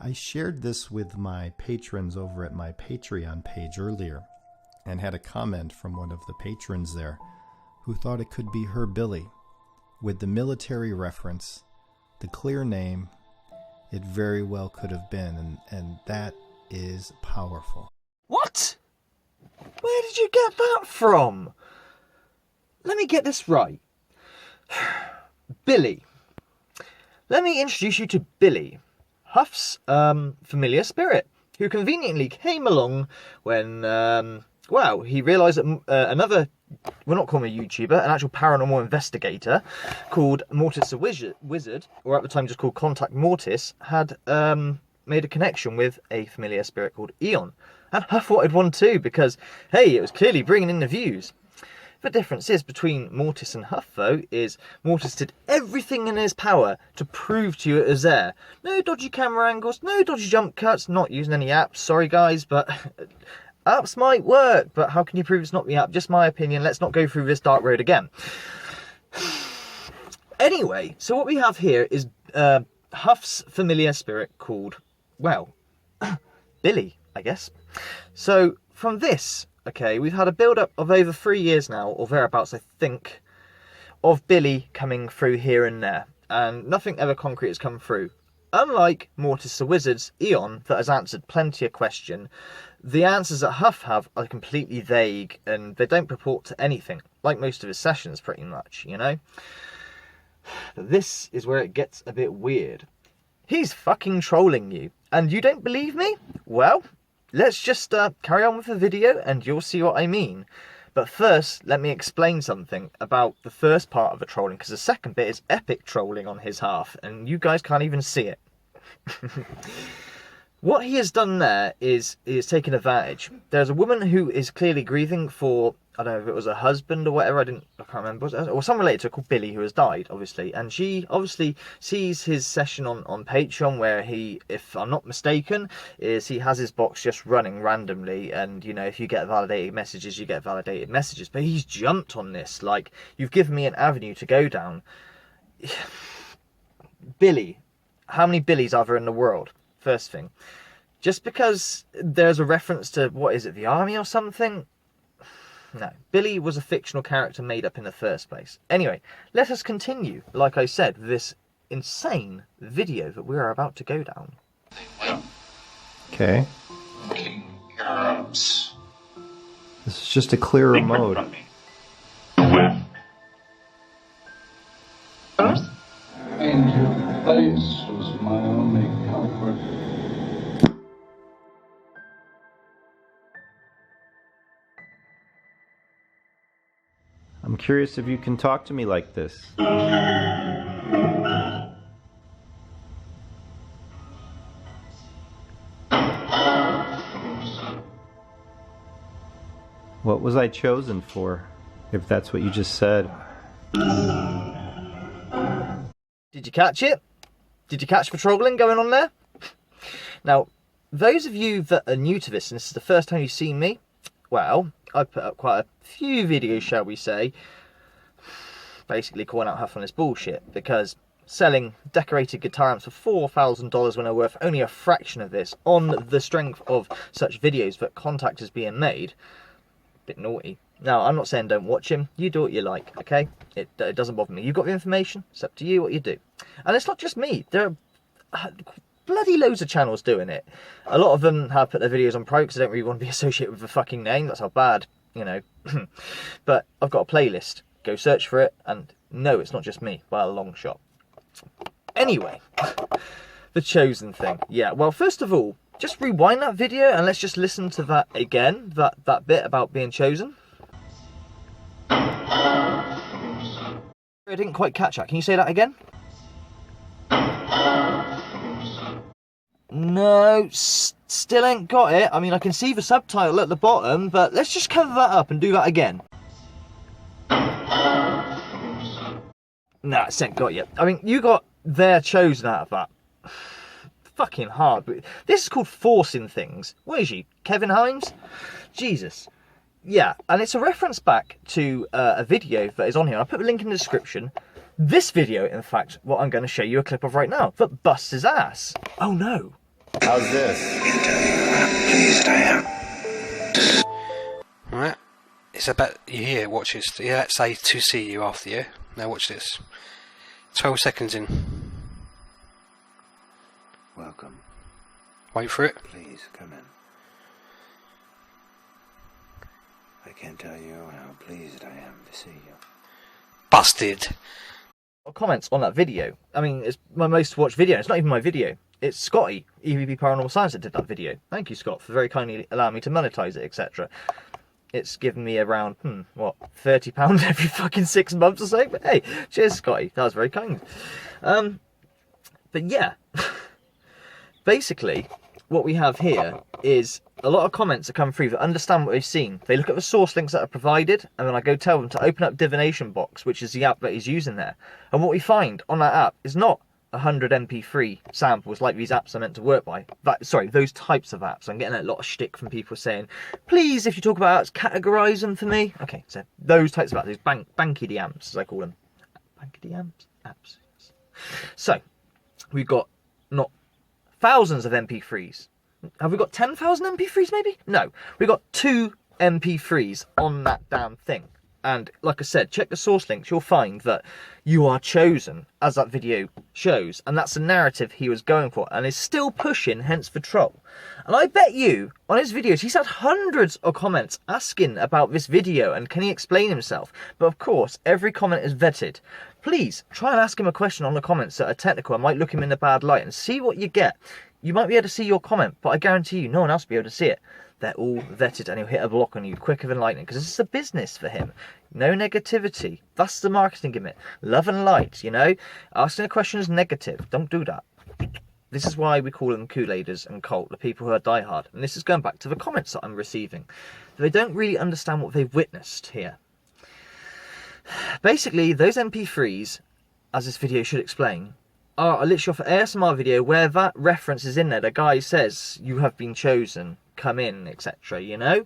I shared this with my patrons over at my Patreon page earlier and had a comment from one of the patrons there who thought it could be her Billy. With the military reference, the clear name, it very well could have been, and that is powerful. What? Where did you get that from? Let me get this right. Billy. Let me introduce you to Billy, Huff's familiar spirit, who conveniently came along when, he realised that another, we're not calling him a YouTuber, an actual paranormal investigator called Mortis the Wizard, or at the time just called Contact Mortis, had made a connection with a familiar spirit called Eon. And Huff wanted one too, because, hey, it was clearly bringing in the views. The difference is between Mortis and Huff, though, is Mortis did everything in his power to prove to you it was there. No dodgy camera angles, no dodgy jump cuts, not using any apps. Sorry, guys, but apps might work. But how can you prove it's not the app? Just my opinion. Let's not go through this dark road again. Anyway, so what we have here is Huff's familiar spirit called, well, Billy, I guess. So from this, okay, we've had a build-up of over 3 years now, or thereabouts, I think, of Billy coming through here and there, and nothing ever concrete has come through. Unlike Mortis the Wizard's Eon, that has answered plenty of question, the answers that Huff have are completely vague, and they don't purport to anything, like most of his sessions, pretty much, you know? But this is where it gets a bit weird. He's fucking trolling you, and you don't believe me? Well, let's just carry on with the video and you'll see what I mean. But first, let me explain something about the first part of the trolling, because the second bit is epic trolling on his half, and you guys can't even see it. What he has done there is he has taken advantage. There's a woman who is clearly grieving for, I don't know if it was a husband or whatever, I can't remember, or someone related to her called Billy who has died, obviously. And she obviously sees his session on Patreon where he, if I'm not mistaken, is he has his box just running randomly. And, you know, if you get validated messages, you get validated messages. But he's jumped on this, like, you've given me an avenue to go down. Billy. How many Billys are there in the world? First thing. Just because there's a reference to, what is it, the army or something? No, Billy was a fictional character made up in the first place. Anyway, let us continue, like I said, this insane video that we are about to go down. Okay. This is just a clearer mode. And your face was my only comfort. I'm curious if you can talk to me like this. What was I chosen for, if that's what you just said? Did you catch it? Did you catch the trolling going on there? Now, those of you that are new to this, and this is the first time you've seen me, well, I put up quite a few videos, shall we say, basically calling out Huff on this bullshit, because selling decorated guitar amps for $4,000 when they're worth only a fraction of this, on the strength of such videos that contact is being made, a bit naughty. Now, I'm not saying don't watch him, you do what you like, okay? It doesn't bother me. You've got the information, it's up to you what you do. And it's not just me, there are bloody loads of channels doing it. A lot of them have put their videos on pro because they don't really want to be associated with the fucking name, that's how bad, you know. But I've got a playlist, go search for it, and no, it's not just me, by a long shot. Anyway, the chosen thing. Yeah, well, first of all, just rewind that video and let's just listen to that again, that bit about being chosen. I didn't quite catch that. Can you say that again? No, still ain't got it. I mean, I can see the subtitle at the bottom, but let's just cover that up and do that again. Nah, it's ain't got you. I mean, you got their chosen out of that. Fucking hard. This is called forcing things. What is he, Kevin Hines? Jesus. Yeah, and it's a reference back to a video that is on here. I'll put the link in the description. This video, in fact, what I'm going to show you a clip of right now, that busts his ass. Oh no. How's this? I can tell you how pleased I am. Right. It's about, you hear, watch this. Yeah, let's say to see you after you. Now watch this. 12 seconds in. Welcome. Wait for it. Please come in. I can't tell you how pleased I am to see you. Busted. Comments on that video. I mean, it's my most watched video. It's not even my video. It's Scotty, EVP Paranormal Science, that did that video. Thank you, Scott, for very kindly allowing me to monetize it, etc. It's given me around, £30 every fucking 6 months or so. But hey, cheers, Scotty. That was very kind. But yeah, basically, what we have here is a lot of comments that come through that understand what they've seen. They look at the source links that are provided, and then I go tell them to open up Divination Box, which is the app that he's using there. And what we find on that app is not 100 MP3 samples like these apps are meant to work by. Those types of apps. I'm getting a lot of shtick from people saying, please, if you talk about apps, categorise them for me. Okay, so those types of apps, those bankity amps, as I call them. Bankity amps? Apps. So, we've got not thousands of MP3s. Have we got 10,000 MP3s maybe? No, we've got 2 MP3s on that damn thing. And like I said, check the source links, you'll find that you are chosen, as that video shows. And that's the narrative he was going for, and is still pushing, hence the troll. And I bet you, on his videos, he's had hundreds of comments asking about this video and can he explain himself. But of course, every comment is vetted. Please, try and ask him a question on the comments that are technical and might look him in a bad light and see what you get. You might be able to see your comment, but I guarantee you no one else will be able to see it. They're all vetted and he'll hit a block on you quicker than lightning because this is a business for him. No negativity. That's the marketing gimmick. Love and light, you know? Asking a question is negative. Don't do that. This is why we call them koolaiders and cult, the people who are diehard. And this is going back to the comments that I'm receiving. They don't really understand what they've witnessed here. Basically, those MP3s, as this video should explain, are literally off an ASMR video where that reference is in there. The guy says, you have been chosen, come in, etc., you know?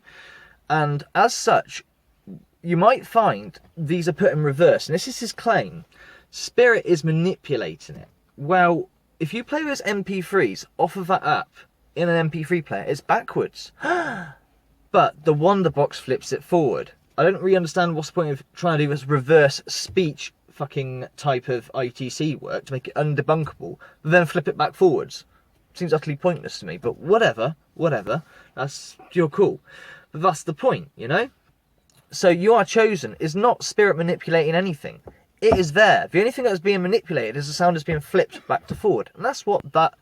And as such, you might find these are put in reverse. And this is his claim. Spirit is manipulating it. Well, if you play those MP3s off of that app in an MP3 player, it's backwards. But the Wonder Box flips it forward. I don't really understand what's the point of trying to do this reverse speech fucking type of ITC work to make it undebunkable, but then flip it back forwards. Seems utterly pointless to me, but whatever, that's you're cool. But that's the point, you know? So you are chosen is not spirit manipulating anything. It is there. The only thing that's being manipulated is the sound that's being flipped back to forward. And that's what that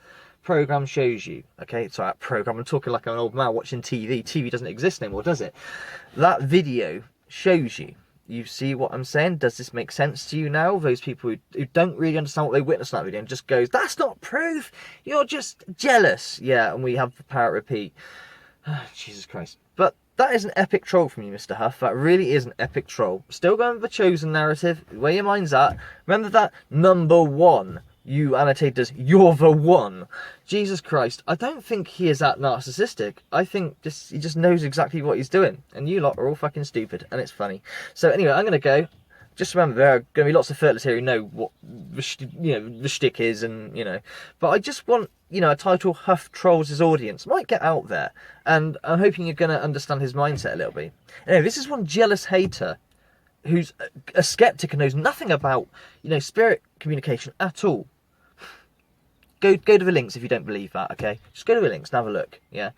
program shows you. Okay, so that program, I'm talking like an old man watching TV. TV doesn't exist anymore, does it? That video shows you. You see what I'm saying? Does this make sense to you now? Those people who don't really understand what they witnessed in that video and just goes, that's not proof, you're just jealous. Yeah, and we have the parrot repeat. Jesus Christ. But that is an epic troll from you, Mr. Huff. That really is an epic troll. Still going with the chosen narrative, where your mind's at. Remember that number 1. You annotated as, you're the one. Jesus Christ, I don't think he is that narcissistic. I think he just knows exactly what he's doing. And you lot are all fucking stupid, and it's funny. So anyway, I'm going to go. Just remember, there are going to be lots of fertilers here who know what the shtick is, and, you know. But I just want, a title, Huff Trolls his audience, might get out there. And I'm hoping you're going to understand his mindset a little bit. Anyway, this is one jealous hater who's a skeptic and knows nothing about, spirit communication at all. Go to the links if you don't believe that, okay? Just go to the links and have a look, yeah?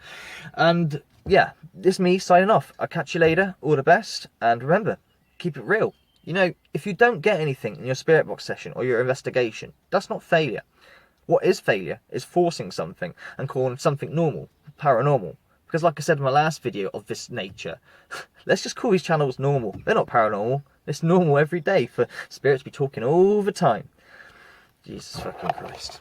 And, yeah, this is me signing off. I'll catch you later. All the best. And remember, keep it real. If you don't get anything in your spirit box session or your investigation, that's not failure. What is failure is forcing something and calling something normal, paranormal. Because like I said in my last video of this nature, let's just call these channels normal. They're not paranormal. It's normal every day for spirits to be talking all the time. Jesus fucking Christ.